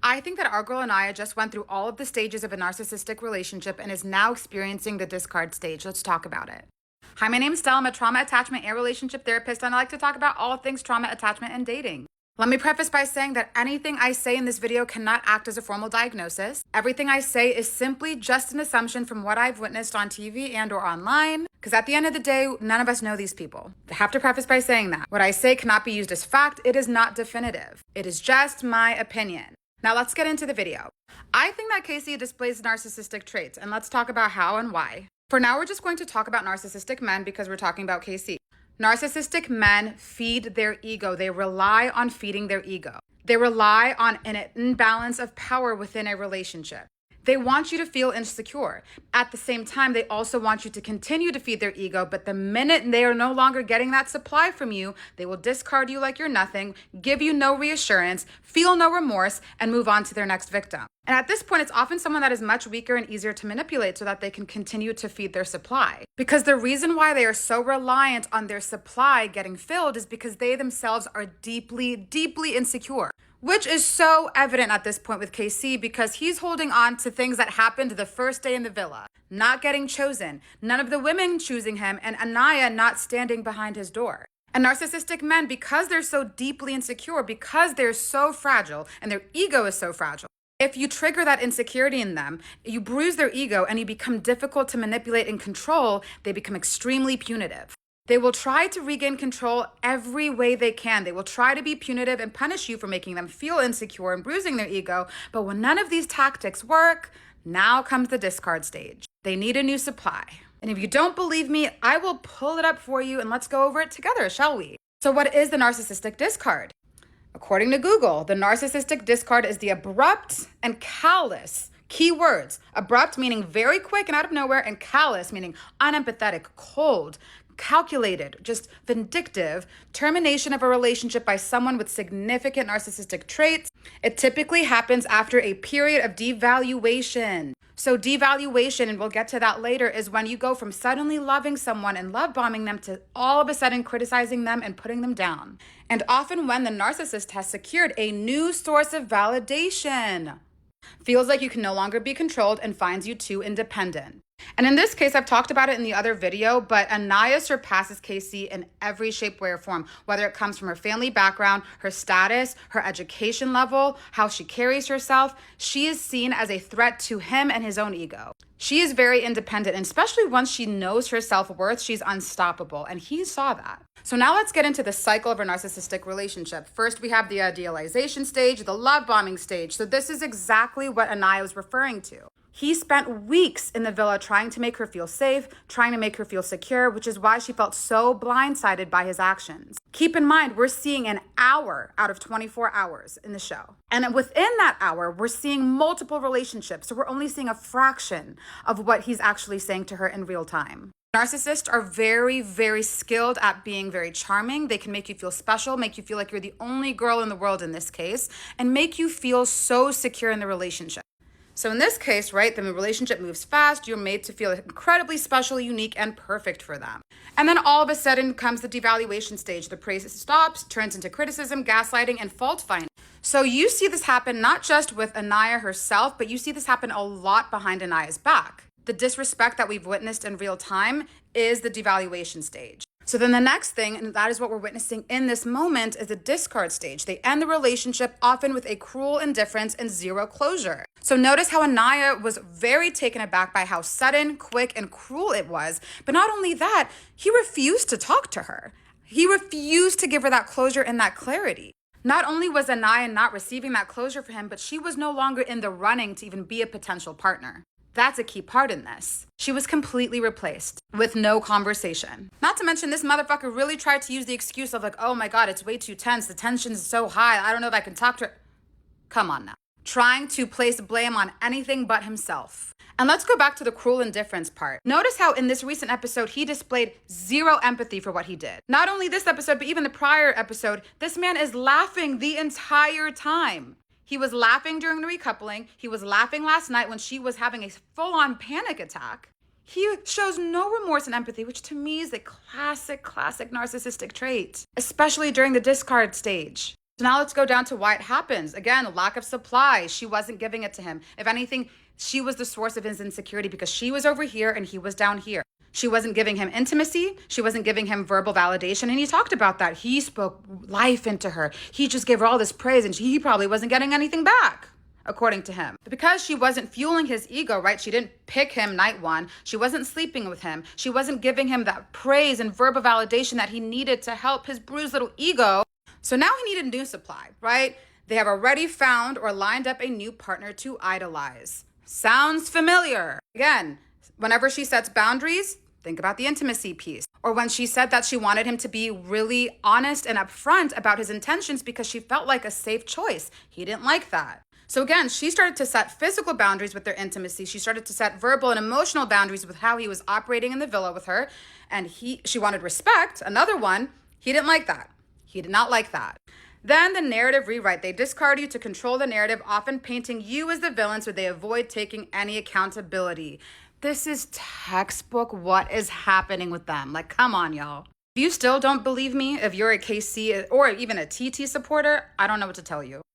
I think that our girl Anaya just went through all of the stages of a narcissistic relationship and is now experiencing the discard stage. Let's talk about it. Hi, my name is Stella. I'm a trauma, attachment, and relationship therapist, and I like to talk about all things trauma, attachment, and dating. Let me preface by saying that anything I say in this video cannot act as a formal diagnosis. Everything I say is simply just an assumption from what I've witnessed on TV and or online, because at the end of the day, none of us know these people. I have to preface by saying that. What I say cannot be used as fact. It is not definitive. It is just my opinion. Now let's get into the video. I think that Casey displays narcissistic traits, and let's talk about how and why. For now, we're just going to talk about narcissistic men because we're talking about Casey. Narcissistic men feed their ego. They rely on feeding their ego. They rely on an imbalance of power within a relationship. They want you to feel insecure. At the same time, they also want you to continue to feed their ego, but the minute they are no longer getting that supply from you, they will discard you like you're nothing, give you no reassurance, feel no remorse, and move on to their next victim. And at this point, it's often someone that is much weaker and easier to manipulate so that they can continue to feed their supply. Because the reason why they are so reliant on their supply getting filled is because they themselves are deeply, deeply insecure. Which is so evident at this point with KC because he's holding on to things that happened the first day in the villa. Not getting chosen, none of the women choosing him, and Anaya not standing behind his door. And narcissistic men, because they're so deeply insecure, because they're so fragile, and their ego is so fragile, if you trigger that insecurity in them, you bruise their ego and you become difficult to manipulate and control, they become extremely punitive. They will try to regain control every way they can. They will try to be punitive and punish you for making them feel insecure and bruising their ego. But when none of these tactics work, now comes the discard stage. They need a new supply. And if you don't believe me, I will pull it up for you and let's go over it together, shall we? So what is the narcissistic discard? According to Google, the narcissistic discard is the abrupt and callous. Keywords: abrupt meaning very quick and out of nowhere, and callous meaning unempathetic, cold, calculated, just vindictive termination of a relationship by someone with significant narcissistic traits. It typically happens after a period of devaluation. So devaluation, and we'll get to that later, is when you go from suddenly loving someone and love bombing them to all of a sudden criticizing them and putting them down. And often when the narcissist has secured a new source of validation, feels like you can no longer be controlled and finds you too independent. And in this case, I've talked about it in the other video, but Anaya surpasses Casey in every shape, way, or form, whether it comes from her family background, her status, her education level, how she carries herself. She is seen as a threat to him and his own ego. She is very independent, and especially once she knows her self-worth, she's unstoppable, and he saw that. So now let's get into the cycle of a narcissistic relationship. First, we have the idealization stage, the love bombing stage. So this is exactly what Anaya was referring to. He spent weeks in the villa trying to make her feel safe, trying to make her feel secure, which is why she felt so blindsided by his actions. Keep in mind, we're seeing an hour out of 24 hours in the show. And within that hour, we're seeing multiple relationships. So we're only seeing a fraction of what he's actually saying to her in real time. Narcissists are very, very skilled at being very charming. They can make you feel special, make you feel like you're the only girl in the world in this case, and make you feel so secure in the relationship. So in this case, right, the relationship moves fast. You're made to feel incredibly special, unique, and perfect for them. And then all of a sudden comes the devaluation stage. The praise stops, turns into criticism, gaslighting, and fault finding. So you see this happen not just with Anaya herself, but you see this happen a lot behind Anaya's back. The disrespect that we've witnessed in real time is the devaluation stage. So then the next thing, and that is what we're witnessing in this moment, is the discard stage. They end the relationship often with a cruel indifference and zero closure. So notice how Anaya was very taken aback by how sudden, quick, and cruel it was. But not only that, he refused to talk to her. He refused to give her that closure and that clarity. Not only was Anaya not receiving that closure for him, but she was no longer in the running to even be a potential partner. That's a key part in this. She was completely replaced with no conversation. Not to mention this motherfucker really tried to use the excuse of like, oh my God, it's way too tense. The tension is so high. I don't know if I can talk to her. Come on now. Trying to place blame on anything but himself. And let's go back to the cruel indifference part. Notice how in this recent episode, he displayed zero empathy for what he did. Not only this episode, but even the prior episode, this man is laughing the entire time. He was laughing during the recoupling. He was laughing last night when she was having a full-on panic attack. He shows no remorse and empathy, which to me is a classic narcissistic trait, especially during the discard stage. So now let's go down to why it happens. Again, lack of supply. She wasn't giving it to him. If anything, she was the source of his insecurity because she was over here and he was down here. She wasn't giving him intimacy. She wasn't giving him verbal validation. And he talked about that. He spoke life into her. He just gave her all this praise and he probably wasn't getting anything back, according to him. But because she wasn't fueling his ego, right? She didn't pick him night one. She wasn't sleeping with him. She wasn't giving him that praise and verbal validation that he needed to help his bruised little ego. So now he needed a new supply, right? They have already found or lined up a new partner to idolize. Sounds familiar. Again, whenever she sets boundaries, think about the intimacy piece. Or when she said that she wanted him to be really honest and upfront about his intentions because she felt like a safe choice. He didn't like that. So again, she started to set physical boundaries with their intimacy. She started to set verbal and emotional boundaries with how he was operating in the villa with her. And she wanted respect. Another one, he didn't like that. He did not like that. Then the narrative rewrite. They discard you to control the narrative, often painting you as the villain so they avoid taking any accountability. This is textbook what is happening with them. Like, come on, y'all. If you still don't believe me, if you're a KC or even a TT supporter, I don't know what to tell you.